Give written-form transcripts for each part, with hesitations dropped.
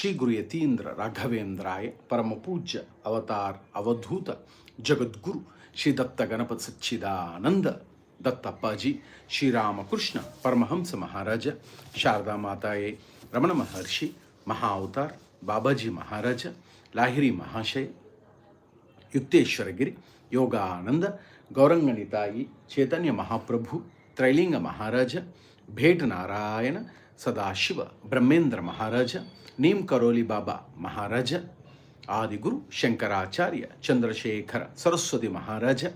Shri Guru Yatindra Raghavendraya Paramapujya Avatar Avadhuta Jagadguru Shri Datta Ganapat Satchidananda Dattappaji Shri Ramakrishna Paramahamsa Maharaja Sharda Mataye Ramana Maharshi Mahavatar Babaji Maharaja Lahiri Mahashay Yukteswaragiri Yogananda Gauranganitayi Chaitanya Mahaprabhu Trailinga Maharaja Bhet Narayana Sadashiva Brahmendra Maharaja Neem Karoli Baba Maharaja Adiguru Shankaracharya Chandrasekhara Saraswati Maharaja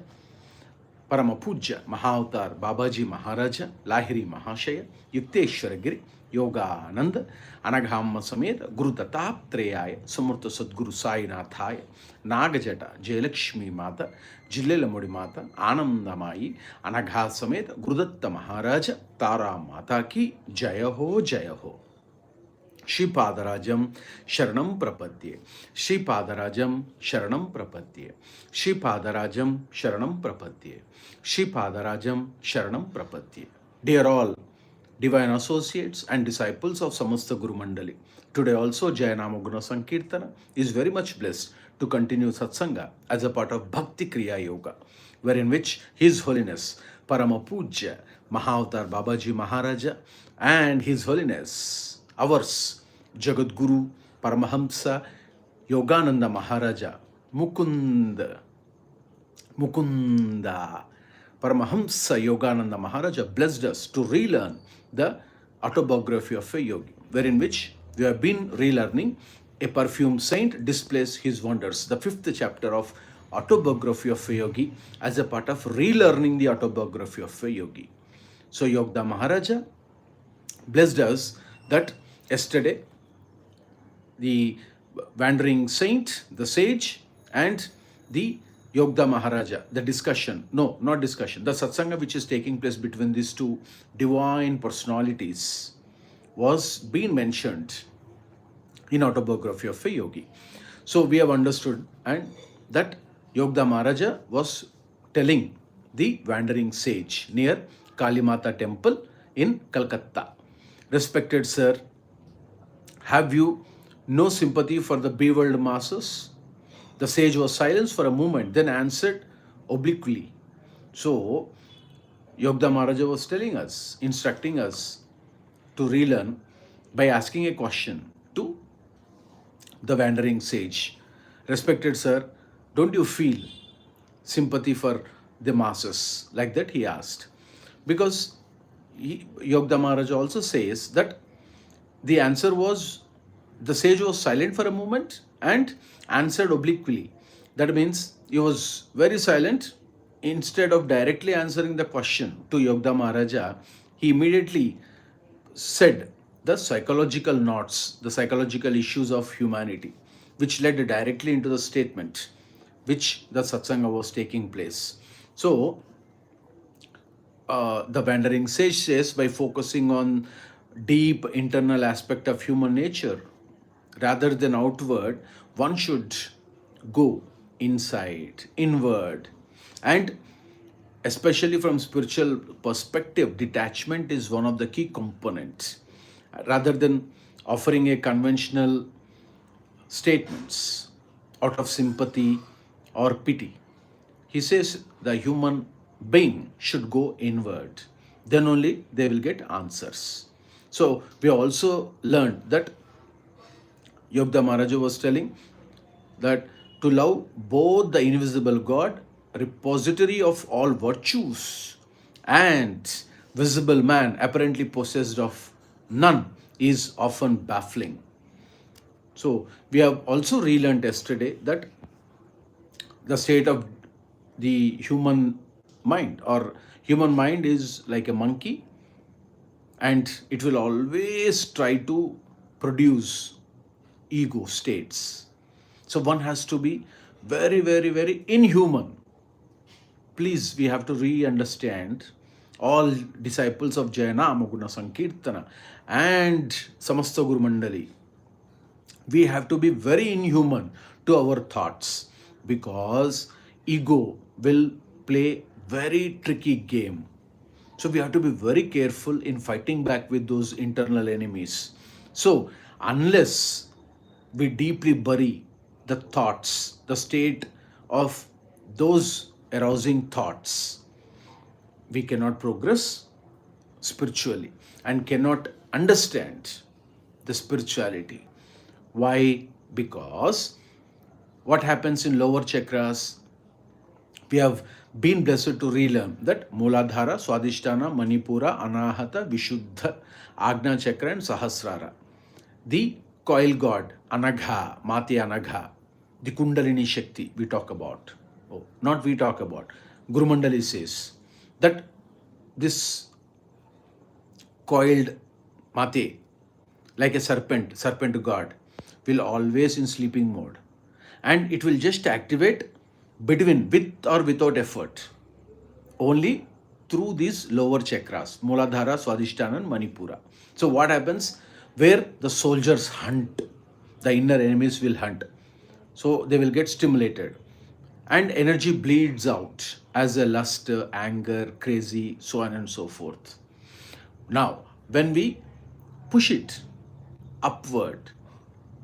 Paramapujya Mahavatar Babaji Maharaja Lahiri Mahashaya Yukteswaragiri Yogananda Anaghamma Sameta Guru Dattattreyaya Samurtha Sadguru Sainathaya Nagajata Jayalakshmi Mata Jillelamudi Mata Anandamayi Anagha Sameta Gurudatta Maharaja Tara Mata Ki Jaya Ho Jaya Ho Shripadarajam Sharanam Prapadye Shripadarajam Sharanam Prapadye Shripadarajam Sharanam Prapadye Shripadarajam Sharanam Prapadye. Dear all divine associates and disciples of Samasta Guru Mandali, today also Jaya Nama Guna Sankeerthana is very much blessed to continue Satsanga as a part of Bhakti Kriya Yoga, wherein which His Holiness Paramapujya Mahavatar Babaji Maharaja and His Holiness ours Jagadguru Paramahamsa Yogananda Maharaja Mukunda Paramahamsa Yogananda Maharaja blessed us to relearn the Autobiography of a Yogi, wherein which we have been relearning a Perfume saint displays his wonders, the 5th chapter of Autobiography of a Yogi, as a part of relearning the Autobiography of a Yogi. So Yogda Maharaja blessed us that yesterday the wandering saint, the sage, and the Yogda Maharaja, the discussion, no, not discussion, the satsanga which is taking place between these two divine personalities was being mentioned in Autobiography of a Yogi. So we have understood and that Yogda Maharaja was telling the wandering sage near Kalimata temple in Calcutta, respected sir, have you no sympathy for the bewildered masses? The sage was silent for a moment, then answered obliquely. So, Yogda Maharaja was telling us, instructing us to relearn by asking a question to the wandering sage. Respected sir, don't you feel sympathy for the masses? Like that he asked. Because Yogda Maharaja also says that the answer was, the sage was silent for a moment and answered obliquely. That means he was very silent. Instead of directly answering the question to Yogda Maharaja, he immediately said the psychological knots, the psychological issues of humanity, which led directly into the statement which the satsanga was taking place. So, the wandering sage says, by focusing on deep internal aspect of human nature rather than outward, one should go inside, inward, and especially from spiritual perspective, detachment is one of the key components. Rather than offering a conventional statements out of sympathy or pity, he says the human being should go inward. Then only they will get answers. So we also learned that Yogda Maharaja was telling that to love both the invisible God, repository of all virtues, and visible man apparently possessed of none is often baffling. So we have also relearned yesterday that the state of the human mind or human mind is like a monkey, and it will always try to produce ego states. So one has to be very, very, very inhuman. Please, we have to re-understand, all disciples of Jaya Nama Guna Sankeerthana and Samasta Guru Mandali, we have to be very inhuman to our thoughts, because ego will play very tricky game. So we have to be very careful in fighting back with those internal enemies. So unless we deeply bury the thoughts, the state of those arousing thoughts, we cannot progress spiritually and cannot understand the spirituality. Why? Because what happens in lower chakras, we have been blessed to relearn that Muladhara, Swadhisthana, Manipura, Anahata, Vishuddha, Agna Chakra, and Sahasrara. The coil god, Anagha, Mati Anagha, the Kundalini Shakti we talk about. Oh, not we talk about. Guru Mandali says that this coiled Mate, like a serpent god, will always in sleeping mode. And it will just activate between, with or without effort, only through these lower chakras, Muladhara, Swadhisthana, and Manipura. So what happens? Where the soldiers hunt, the inner enemies will hunt. So they will get stimulated. And energy bleeds out as a lust, anger, crazy, so on and so forth. Now, when we push it upward,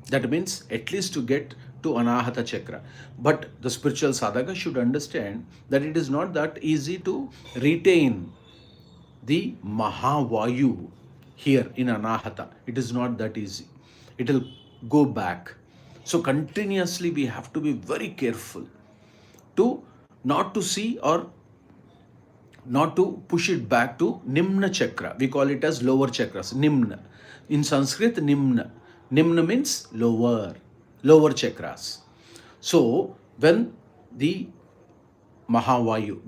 that means at least to get to Anahata Chakra. But the spiritual sadhaka should understand that it is not that easy to retain the Mahavayu here in Anahata. It is not that easy. It will go back. So continuously we have to be very careful to not to see or not to push it back to Nimna Chakra. We call it as lower chakras, Nimna. In Sanskrit, Nimna. Nimna means lower chakras. So when the Mahavayu,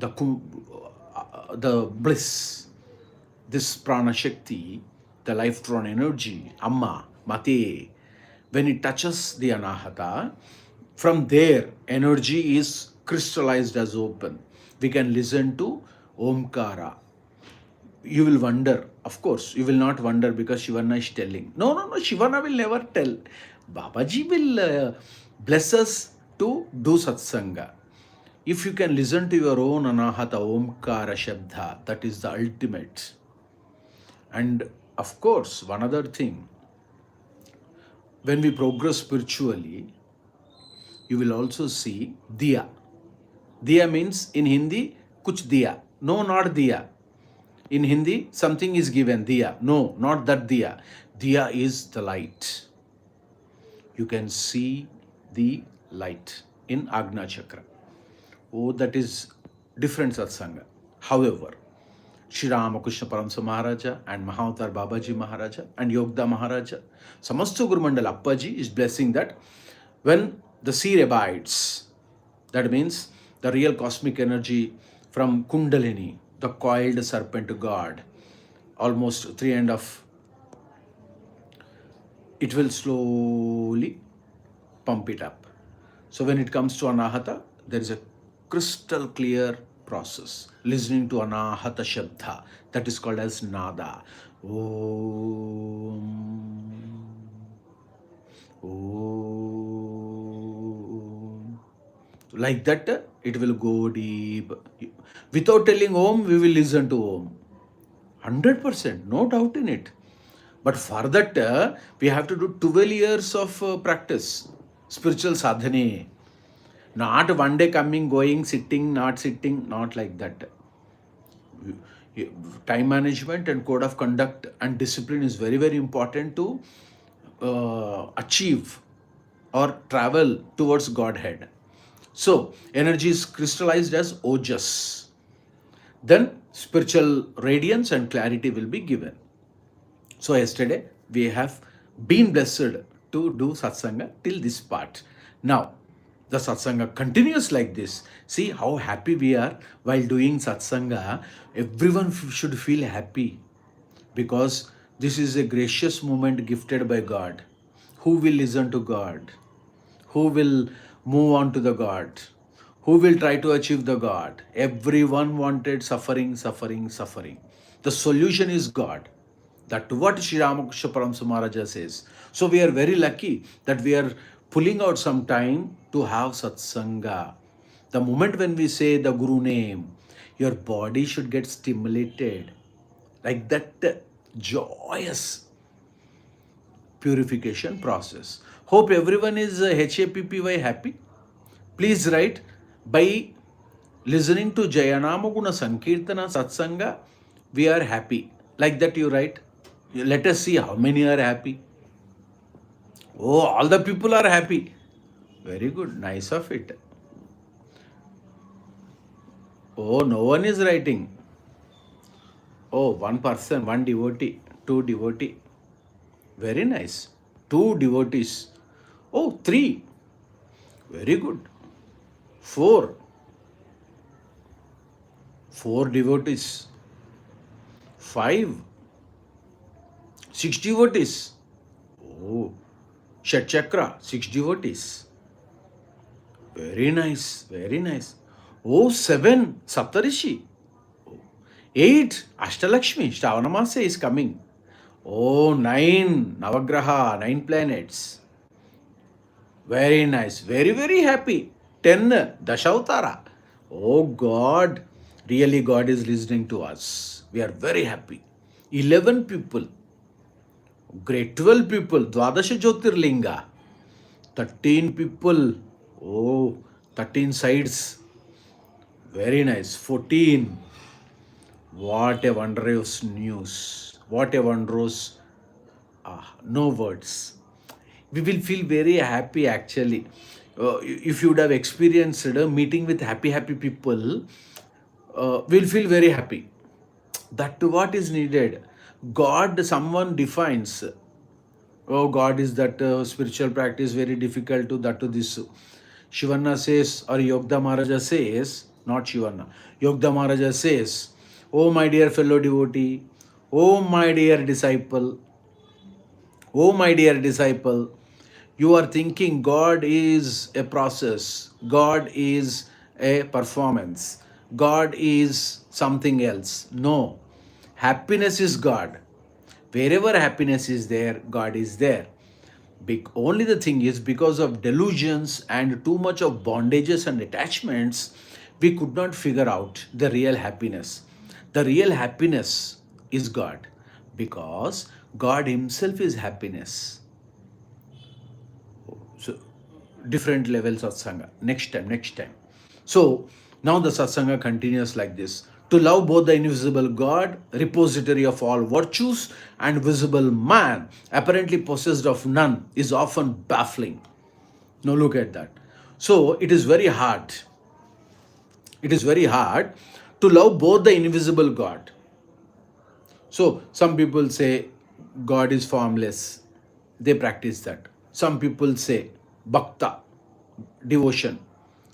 the bliss, this prana shakti, the life drawn energy, Amma, Mate, when it touches the Anahata, from there energy is crystallized as open. We can listen to Omkara. You will wonder, of course, you will not wonder because Shivana is telling. No, Shivana will never tell. Babaji will bless us to do Satsanga. If you can listen to your own Anahata Omkara Shabda, that is the ultimate. And of course, one other thing, when we progress spiritually, you will also see Diya. Diya means in Hindi, kuch diya. No, not diya. In Hindi, something is given, diya. No, not that diya. Diya is the light. You can see the light in Agna Chakra. Oh, that is different satsanga. However, Sri Ramakrishna Paramhansa Maharaja and Mahavatar Babaji Maharaja and Yogda Maharaja, Samasta Guru Mandal Appaji is blessing that when the seed abides, that means the real cosmic energy from Kundalini, the coiled serpent god, almost 3.5, it will slowly pump it up. So when it comes to Anahata, there is a crystal clear process. Listening to Anahata Shabda, that is called as Nada. Om. Om. Like that, it will go deep. Without telling Om, we will listen to Om. 100%, no doubt in it. But for that, we have to do 12 years of practice, spiritual sadhane. Not one day coming, going, sitting, not like that. Time management and code of conduct and discipline is very, very important to achieve or travel towards Godhead. So, energy is crystallized as ojas. Then, spiritual radiance and clarity will be given. So, yesterday, we have been blessed to do satsanga till this part. Now, the satsanga continues like this. See how happy we are while doing satsanga. Everyone should feel happy because this is a gracious moment gifted by God. Who will listen to God? Who will move on to the God? Who will try to achieve the God? Everyone wanted suffering. The solution is God. That what Sri Ramakrishna Paramhansa Maharaja says. So we are very lucky that we are pulling out some time to have satsanga. The moment when we say the Guru name, your body should get stimulated. Like that joyous purification process. Hope everyone is HAPPY happy. Please write, by listening to Jaya Nama Guna Sankeerthana Satsanga, we are happy. Like that you write. Let us see how many are happy. Oh, all the people are happy. Very good. Nice of it. Oh, no one is writing. Oh, one person, one devotee, two devotee. Very nice. Two devotees. Oh, three. Very good. Four. Four devotees. Five. Six devotees. Oh, Shat Chakra, six devotees. Very nice. Very nice. Oh, seven. Saptarishi. Eight. Ashtalakshmi. Shravanamasa is coming. Oh, nine. Navagraha. Nine planets. Very nice. Very, very happy. 10. Dashavatara. Oh God. Really, God is listening to us. We are very happy. 11 people. Great. 12 people. Dwadasha Jyotirlinga. 13 people. Oh, 13 sides. Very nice. 14. What a wondrous news. What a wondrous. No words. We will feel very happy actually. If you would have experienced a meeting with happy people, we'll feel very happy. That what is needed. God, someone defines. Oh, God is that spiritual practice very difficult to that to this. Shivanna says, or Yogda Maharaja says, not Shivanna, Yogda Maharaja says, oh my dear fellow devotee, oh my dear disciple, oh my dear disciple, you are thinking God is a process, God is a performance, God is something else. No, happiness is God. Wherever happiness is there, God is there. Only the thing is, because of delusions and too much of bondages and attachments, we could not figure out the real happiness. The real happiness is God, because God Himself is happiness. So, different levels of Sangha. Next time. So, now the Satsanga continues like this. To love both the invisible God, repository of all virtues, and visible man, apparently possessed of none, is often baffling. Now look at that. So, it is very hard. It is very hard to love both the invisible God. So, some people say God is formless. They practice that. Some people say bhakta, devotion.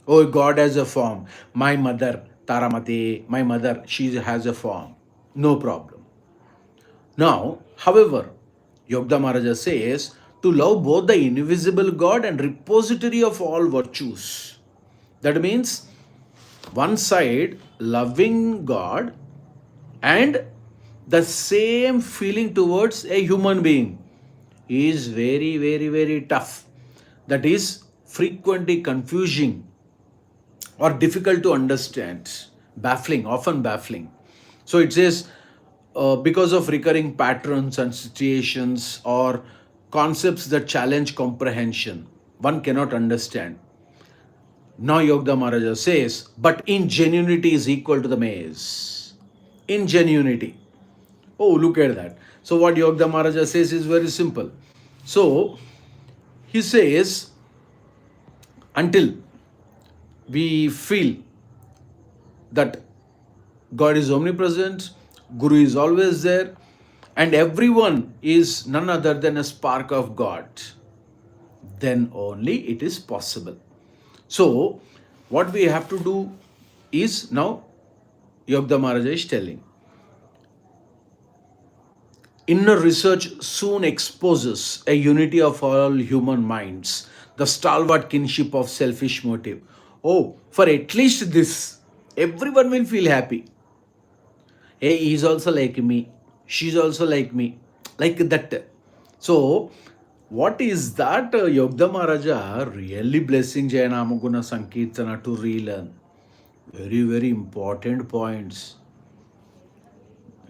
Oh, God has a form. My mother, Taramati, my mother, she has a form. No problem. Now, however, Yogda Maharaja says to love both the invisible God and repository of all virtues. That means one side loving God and the same feeling towards a human being is very tough. That is frequently confusing or difficult to understand, baffling, often baffling. So it says, because of recurring patterns and situations or concepts that challenge comprehension, one cannot understand. Now Yogda Maharaja says, but ingenuity is equal to the maze. Ingenuity. Oh, look at that. So what Yogda Maharaja says is very simple. So he says, until we feel that God is omnipresent, Guru is always there, and everyone is none other than a spark of God, then only it is possible. So, what we have to do is now, Yogda Maharaja is telling, inner research soon exposes a unity of all human minds, the stalwart kinship of selfish motive. Oh, for at least this, everyone will feel happy. Hey, he's also like me, she's also like me, like that. So, what is that Yogda Maharaja really blessing Jaya Nama Guna Sankeertana to relearn? Very important points.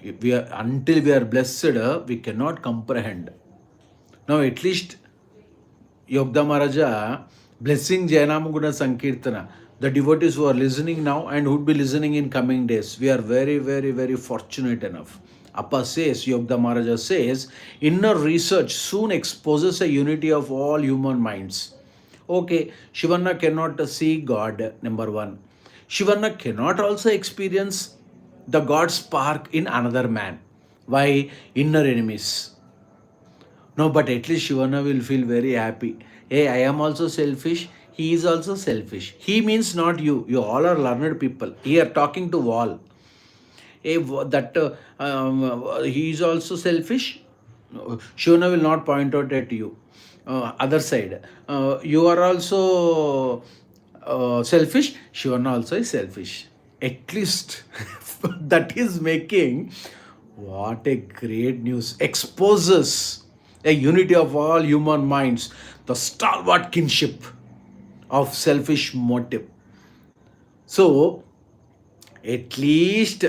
If we are, until we are blessed, we cannot comprehend. Now, at least Yogda Maharaja blessing Jaya Nama Guna Sankeertana. The devotees who are listening now and would be listening in coming days, we are very, very, very fortunate enough. Appa says, Yogda Maharaja says, inner research soon exposes a unity of all human minds. Okay, Shivanna cannot see God, number one. Shivanna cannot also experience the God spark in another man. Why? Inner enemies. No, but at least Shivana will feel very happy. Hey, I am also selfish. He is also selfish. He means not you. You all are learned people. Here, talking to all. Hey, he is also selfish. Shivana will not point out at you. Other side. You are also selfish. Shivana also is selfish. At least that is making what a great news. Exposes a unity of all human minds, the stalwart kinship of selfish motive. So, at least,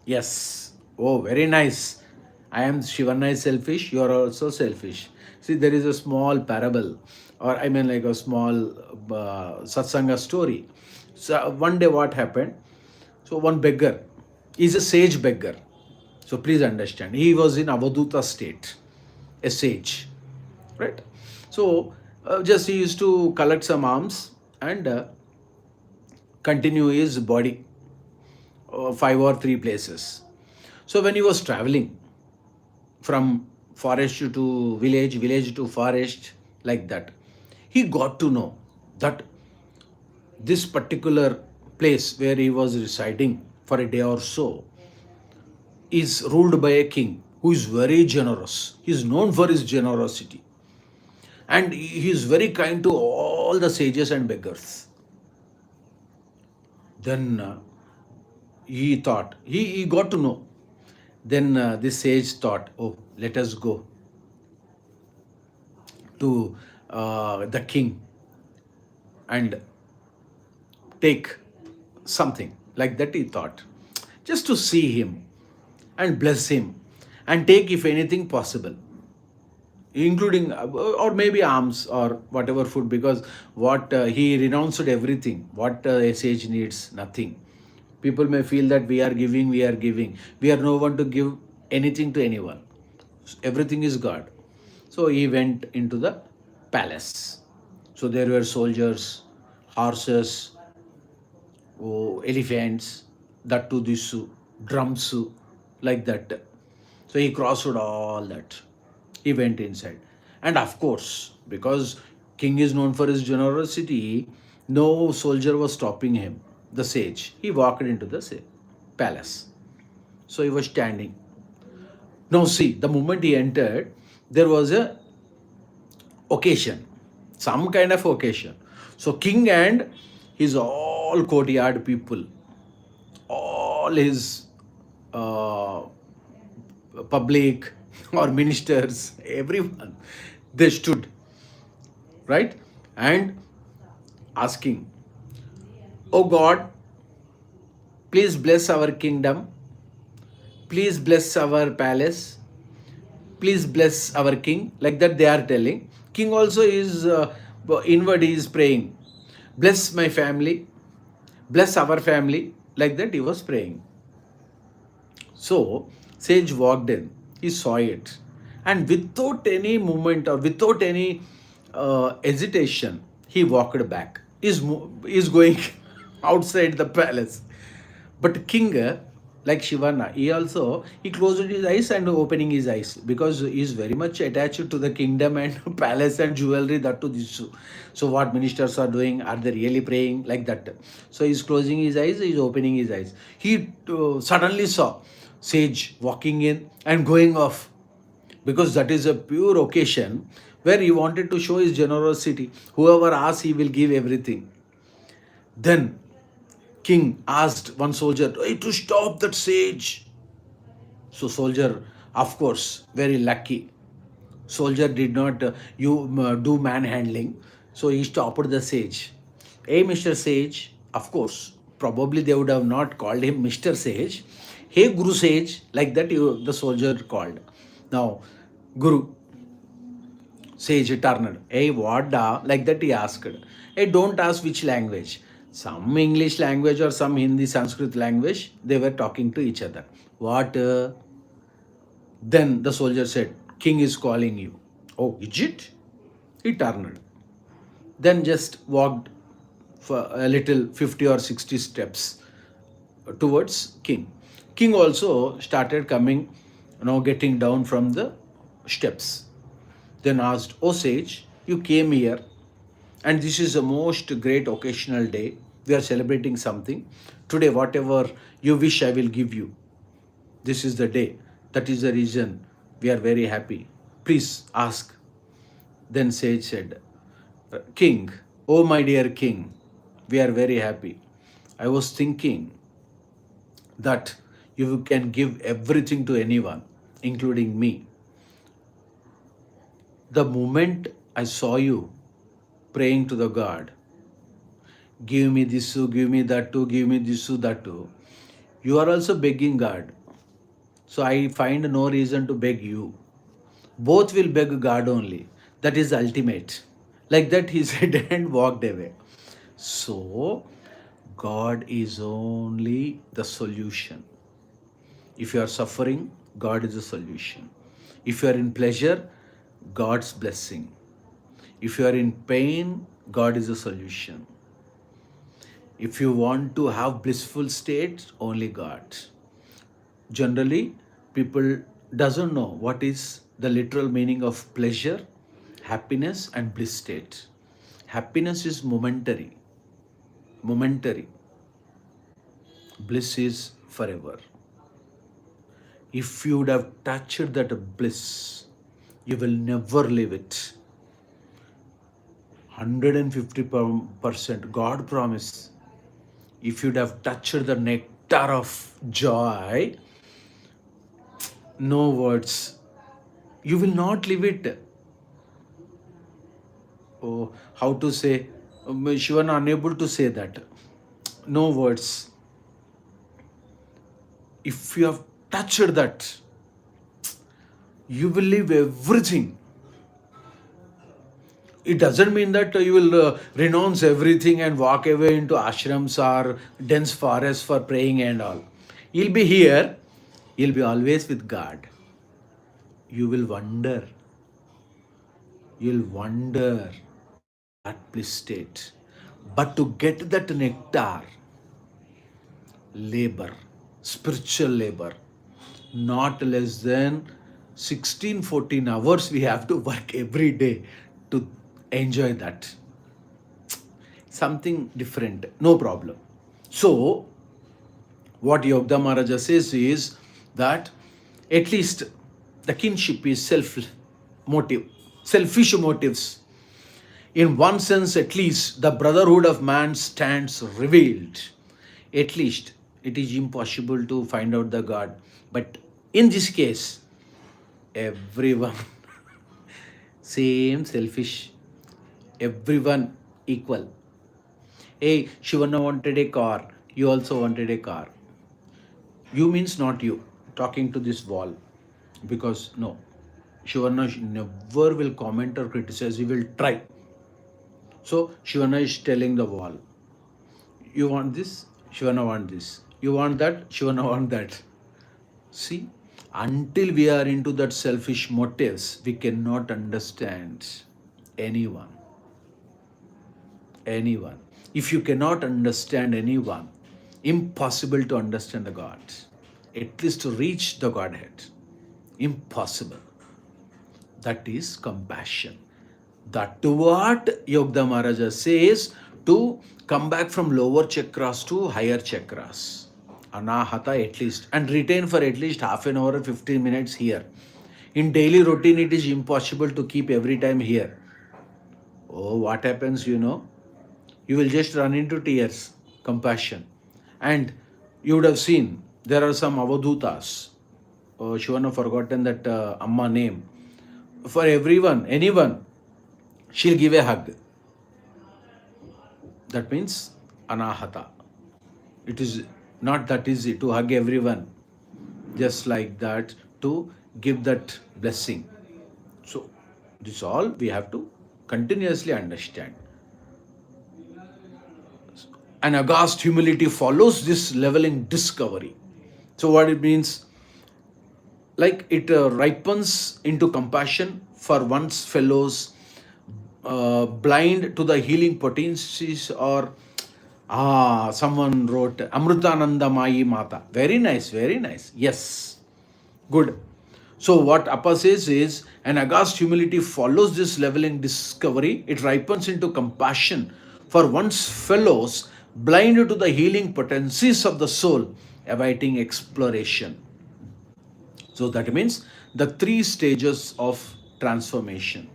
yes, oh, very nice. I am Shivanna is selfish, you are also selfish. See, there is a small parable, or I mean, like a small Satsanga story. So, one day, what happened? So, one beggar is a sage beggar. So, please understand, he was in Avaduta state, a sage, right? So, just he used to collect some alms and continue his body, 5 or 3 places. So, when he was traveling from forest to village, village to forest, like that, he got to know that this particular place where he was residing for a day or so is ruled by a king who is very generous. He is known for his generosity. And he is very kind to all the sages and beggars. Then he thought, he got to know. Then this sage thought, oh, let us go to the king and take something. Like that he thought. Just to see him and bless him and take if anything possible, including or maybe alms or whatever food, because what he renounced everything. What a sage needs, nothing. People may feel that we are giving, we are no one to give anything to anyone. Everything is God. So he went into the palace. So there were soldiers, horses, elephants, that to this, drums, like that. So he crossed all that. He went inside. And of course, because king is known for his generosity, no soldier was stopping him, the sage. He walked into the palace. So he was standing. Now see, the moment he entered, there was a occasion, some kind of occasion. So king and his all courtyard people, all his uh, public or ministers, everyone, they stood, right? And asking, oh God, please bless our kingdom, please bless our palace, please bless our king. Like that they are telling. King also is inward, he is praying, bless my family, bless our family. Like that he was praying. So sage walked in, he saw it, and without any movement or without any hesitation, he walked back. Is going outside the palace. But king, like Shivana, he closed his eyes and opening his eyes, because he is very much attached to the kingdom and palace and jewelry, that to this. So what ministers are doing? Are they really praying? Like that. So he's closing his eyes, he's opening his eyes. He suddenly saw sage walking in and going off, because that is a pure occasion where he wanted to show his generosity. Whoever asks, he will give everything. Then king asked one soldier, hey, to stop that sage. So soldier, of course, very lucky. Soldier did not do manhandling. So he stopped the sage. Hey, Mr. Sage, of course, probably they would have not called him Mr. Sage. Hey, Guru Sage, like that the soldier called. Now, Guru, Sage turned. Hey, what da? Like that he asked. Hey, don't ask which language. Some English language or some Hindi, Sanskrit language, they were talking to each other. What? Then the soldier said, King is calling you. Oh, is it? He turned. Then just walked for a little 50 or 60 steps towards king. King also started coming, getting down from the steps. Then asked, "O sage, you came here, and this is a most great occasional day. We are celebrating something. Today, whatever you wish, I will give you. This is the day. That is the reason we are very happy. Please ask." Then sage said, "King, oh my dear king, we are very happy. I was thinking that you can give everything to anyone, including me. The moment I saw you praying to the God, give me this, give me that too, give me this, that too, you are also begging God. So I find no reason to beg you. Both will beg God only. That is ultimate." Like that he said and walked away. So God is only the solution. If you are suffering, God is the solution. If you are in pleasure, God's blessing. If you are in pain, God is the solution. If you want to have blissful state, only God. Generally, people doesn't know what is the literal meaning of pleasure, happiness and bliss state. Happiness is momentary. Momentary. Bliss is forever. If you would have touched that bliss, you will never leave it. 150% God promise. If you'd have touched the nectar of joy, no words. You will not leave it. Oh, how to say? Shivan unable to say that. No words. If you have touched that, you will leave everything. It doesn't mean that you will renounce everything and walk away into ashrams or dense forests for praying and all. You'll be here. You'll be always with God. You will wonder. You'll wonder that bliss state. But to get that nectar, labor, spiritual labor, not less than 16-14 hours we have to work every day to enjoy that. Something different, no problem. So, what Yogda Maharaja says is that at least the kinship is selfish motives. In one sense, at least, the brotherhood of man stands revealed. At least, it is impossible to find out the God. But in this case, everyone, same selfish, everyone equal. Hey, Shivana wanted a car, you also wanted a car. You means not you, talking to this wall. Because no, Shivana never will comment or criticize, he will try. So Shivana is telling the wall, you want this, Shivana want this. You want that, Shivana want that. See, until we are into that selfish motives, we cannot understand anyone. Anyone. If you cannot understand anyone, impossible to understand the God. At least to reach the Godhead. Impossible. That is compassion. That to what Yogda Maharaja says, to come back from lower chakras to higher chakras. Anahata at least. And retain for at least half an hour or 15 minutes here. In daily routine, it is impossible to keep every time here. Oh, what happens, You will just run into tears, compassion. And you would have seen there are some avadhutas. Oh, Shivana forgotten that Amma name. For everyone, anyone, she'll give a hug. That means anahata. It is not that easy to hug everyone. Just like that, to give that blessing. So This all we have to continuously understand. And aghast humility follows this leveling discovery. So what it means, like it ripens into compassion for one's fellows, blind to the healing potencies, or someone wrote Amrutananda Mayi Mata. Very nice, very nice. Yes, good. So what Appa says is, an aghast humility follows this leveling discovery. It ripens into compassion for one's fellows, blind to the healing potencies of the soul, awaiting exploration. So that means the three stages of transformation.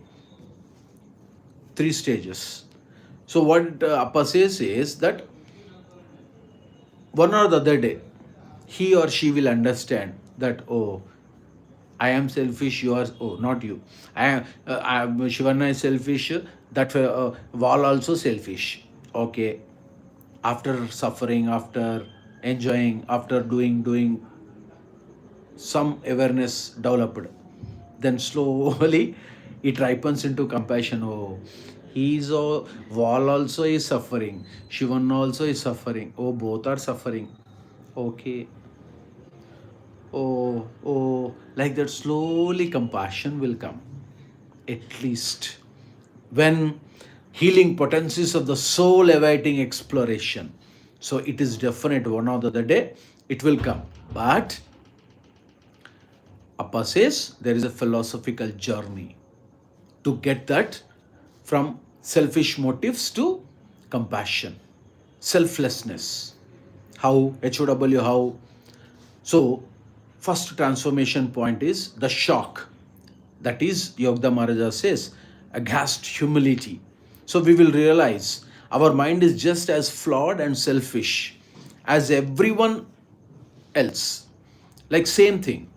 Three stages. So what Appa says is that one or the other day, he or she will understand that, oh, I am selfish, you are, oh, not you. Shivana is selfish, that Wall also selfish. Okay. After suffering, after enjoying, after doing some awareness developed, then slowly it ripens into compassion. Oh, he's a Wall also is suffering, Shivan also is suffering. Oh, both are suffering. Okay. Oh, like that, slowly compassion will come. At least when healing potencies of the soul awaiting exploration. So it is definite, one or the other day it will come. But Appa says there is a philosophical journey to get that from selfish motives to compassion, selflessness. How? HOW, how? So, first transformation point is the shock. That is, Yogda Maharaja says, aghast humility. So, we will realize our mind is just as flawed and selfish as everyone else. Like, same thing.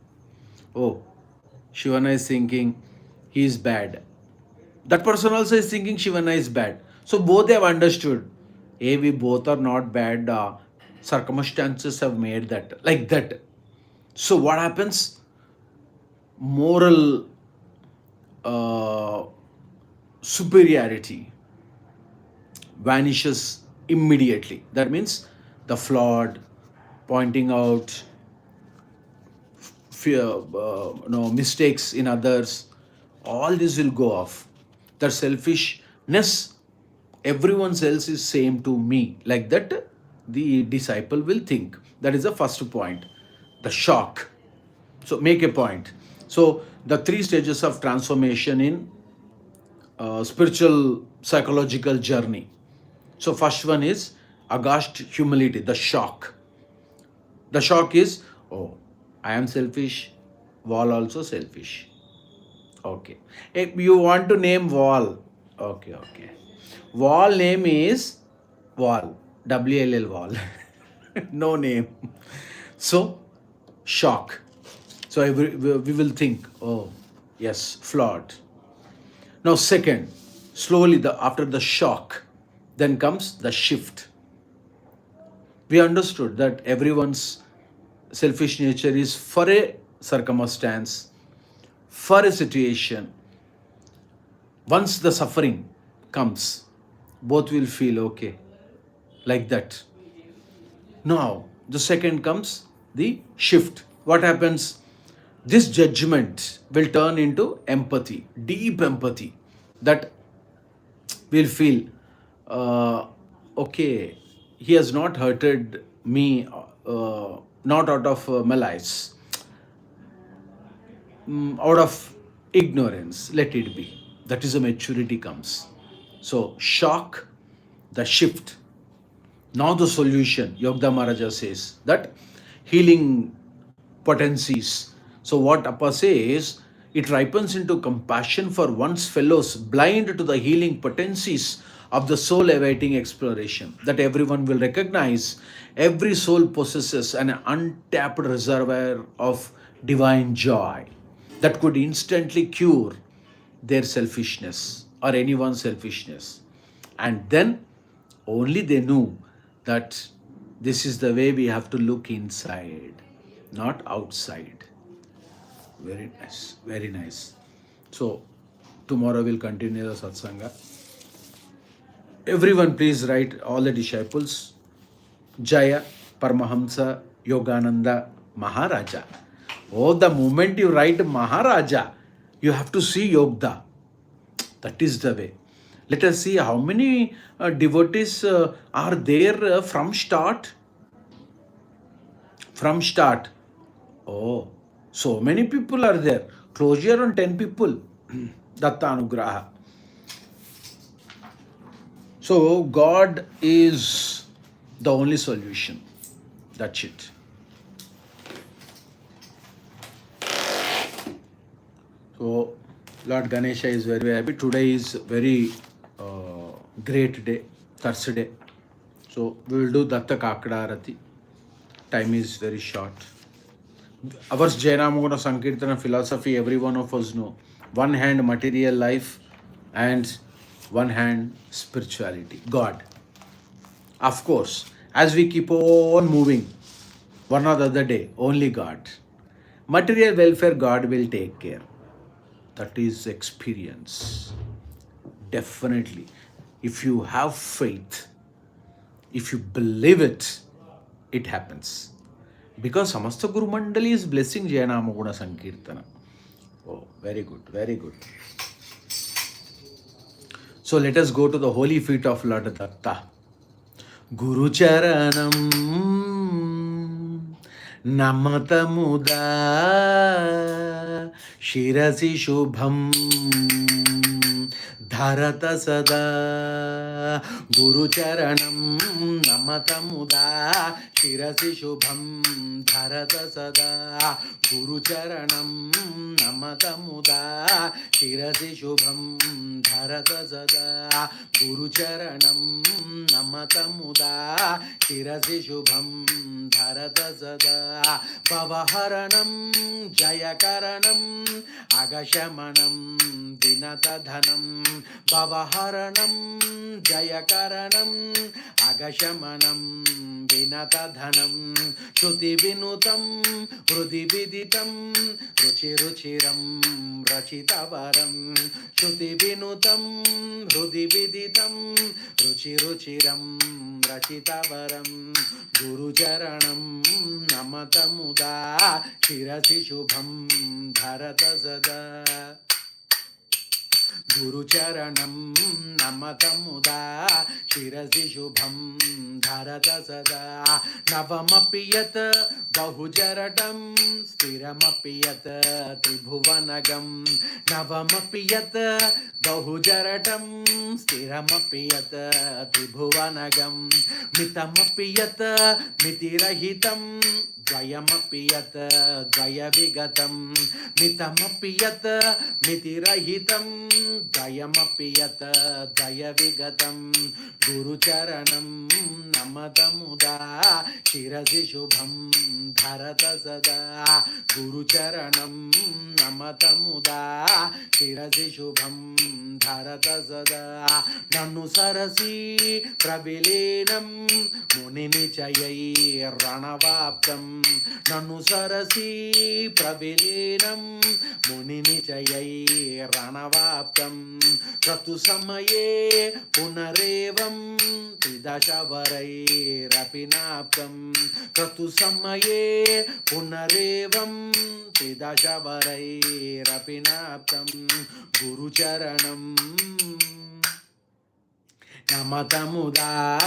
Oh, Shivana is thinking he is bad. That person also is thinking Shivana is bad. So both have understood. Hey, we both are not bad. Circumstances have made that. Like that. So what happens? Moral uh, superiority vanishes immediately. That means the flawed, pointing out fear, mistakes in others, all this will go off. The selfishness, everyone else is same to me, like that the disciple will think. That is the first point, the shock. So make a point. So the three stages of transformation in spiritual psychological journey. So first one is aghast humility, the shock. The shock is, oh, I am selfish, Wall also selfish. Okay. If you want to name Wall, okay. Wall name is Wall, WLL Wall. No name. So, shock. So we will think, oh, yes, flawed. Now, second, slowly after the shock, then comes the shift. We understood that everyone's selfish nature is for a circumstance, for a situation. Once the suffering comes, both will feel okay, like that. Now, the second comes the shift. What happens? This judgment will turn into empathy, deep empathy, that will feel, okay, he has not hurted me, not out of malice, out of ignorance, let it be. That is a maturity comes. So, shock, the shift. Now the solution, Yogda Maharaja says that healing potencies. So what Appa says, it ripens into compassion for one's fellows, blind to the healing potencies of the soul awaiting exploration. That everyone will recognize every soul possesses an untapped reservoir of divine joy that could instantly cure their selfishness or anyone's selfishness. And then only they knew that this is the way we have to look inside, not outside. Very nice, very nice. So Tomorrow we'll continue the Satsanga. Everyone please write, all the disciples, Jaya Paramahansa Yogananda Maharaja. Oh, the moment you write Maharaja, you have to see Yogda. That is the way. Let us see how many devotees are there from start. From start. Oh, so many people are there. Closure on 10 people. Datta Anugraha. So God is the only solution. That's it. So Lord Ganesha is very, very happy. Today is very great day, Thursday. So we will do Datta Kakada Arati. Time is very short. Our Jaya Nama Guna Sankeertana philosophy, every one of us know. One hand material life and one hand spirituality, God. Of course, as we keep on moving, one or the other day, only God. Material welfare, God will take care. That is experience. Definitely. If you have faith, if you believe it, it happens. Because Samasta Guru Mandali is blessing Jaya Nama Guna Sankeertana. Oh, very good, very good. So let us go to the holy feet of Lord Datta. Guru Charanam Namata Muda Shirasi Shubham Dharata Sada Guru Charanam Namata Muda Shirasi Shubham Dharata Sada Guru Charanam Namata Muda Shirasi Shubham Dharata Sada Guru Charanam Namata Muda Shirasi Shubham Dharata Sada Bhavaharanam Jaya Caranam Agashamanam Dinata Dhanam Bhavaharanam Jaya Caranam Agashamanam Dinata Dhanam Shruti Vinutam Hrudi Viditam Ruchi Ruchiram Rachitavaram Shruti Vinutam Hrudi Viditam Ruchi Ruchiram Rachitavaram Guru Charanam Namata Muda Shirasi Shubham Dharata Sada Guru Charanam Namata Muda Shirasi Shubham Dharata Sada Navamapiyat Bahujaratam Stiramapiyat Tribhuvanagam Navamapiyat Bahujaratam Stiramapiyat Tribhuvanagam Mitamapiyat Mitirahitam Dvayamapiyat Dvayavigatam Mitamapiyat Mitirahitam Dvayamapiyat Dvayavigatam Guru Charanam Namata Muda Shirasi Shubham Dharata Sada Guru Charanam Namata Muda Shirasi Shubham Dharata Sada Nanu Sarasi Pravilenam Munini Chayai Ranavaptam Nanu Sarasi Pravilenam Munini Chayai Ranavaptam Kratu Samaye Punarevam Tridashavarai Rapinaptam Kratu Samaye Punarevam Tridashavarai Rapinaptam Guru Charanam Namata Muda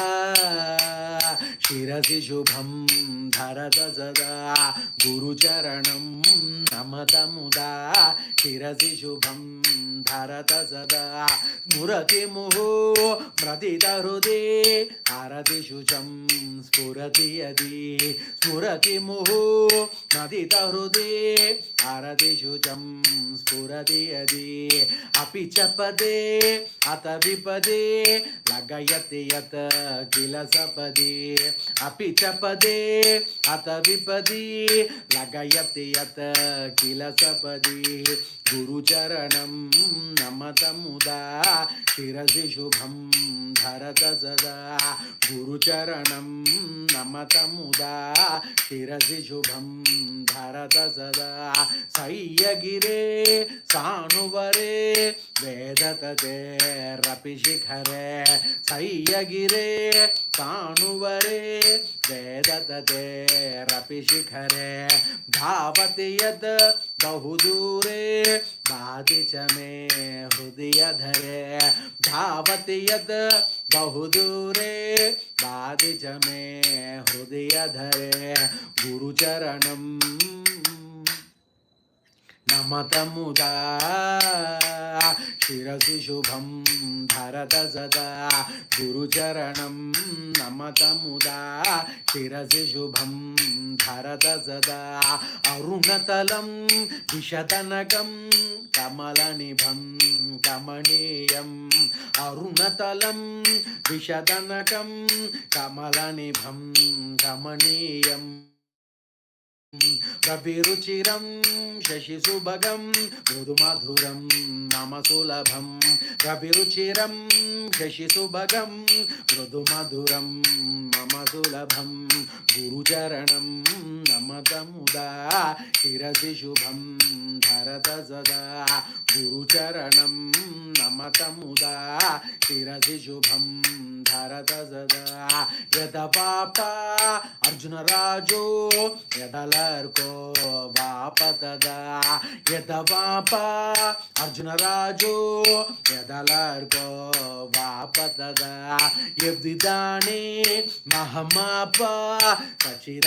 Shirasi Shubham Dharata Sada Guru Charanam Namata Muda Shirasi Shubham Dharata Sada Murati Muhu Mradita Hrudi Arati Shucham Spurati Yadi Smurati Muhu Mradita Hrudi Arati Shucham Spurati Yadi Api Chapade Atavipade Lagayati Yata Kila Sapadi Api Chapade Atavipadi Lagayati Yata Kila Sapadi गुरुचरणं नमतमुदा शिरसि शुभं धरत सदा गुरुचरणं नमतमुदा शिरसि शुभं धरत सदा सह्यगिरे सानुवरे वेदतते रपि शिखरे सह्यगिरे सानुवरे वेदतते रपि शिखरे धावति यत् बहुदूरे भाति च मे हृदयधरे धावति यत् बहुदूरे भाति च मे हृदयधरे गुरुचरणं नमतमुदा शिरसि शुभं धरत सदा गुरुचरणं नमतमुदा शिरसि शुभं धरत सदा अरुणतलं विशतनकं कमलनिभं कमनीयम् अरुणतलं विशतनकं कमलनिभं कमनीयम् रविरुचिरं शशिसुभगं मृदुमधुरं मम सुलभं रविरुचिरं शशिसुभगं मृदुमधुरं मम सुलभं गुरुचरणं नमतमुदा शिरसि शुभं धरत सदा गुरुचरणं नमतमुदा शिरसि शुभं धरत सदा यदपापा अर्जुनराजो यदलर्को वापतदा यदवापा अर्जुनराजो यदलर्को वापतदा यद्विदाने महमाप सचिदानन्दाकृति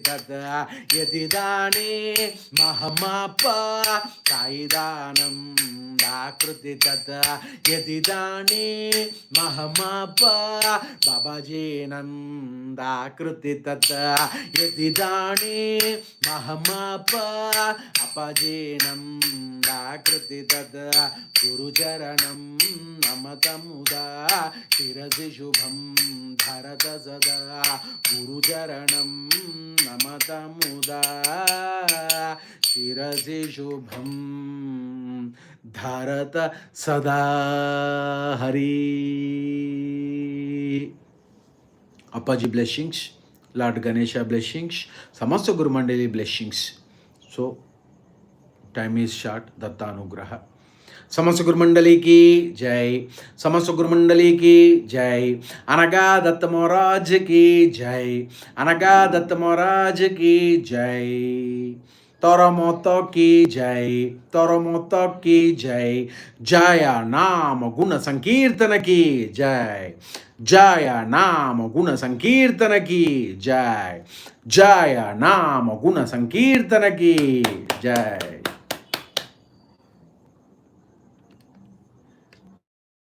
तदा यदिदाने महमाप सायिदानन्दाकृति तदा यदिदाने महमाप बाबाजीनन्दाकृति तदा यदिदाने महमाप अपजीनन्दाकृति तदा गुरुचरणं नमतमुदा शिरसि शुभं धरत सदा गुरुचरणं नमतमुदा शिरसि शुभं धरत सदा Hari Appaji blessings, Lord Ganesha blessings, Samasta Guru Mandali blessings. So, time is short, Dattanugraha. समस्त गुरु मंडली की जय समस्त गुरु मंडली की जय अनगा दत्त महाराज की जय अनगा दत्त महाराज की जय तोरमोतो की जय तोरमोतो की जय जया नाम गुण संकीर्तन की जय जया नाम गुण संकीर्तन की जय जया नाम गुण संकीर्तन की जय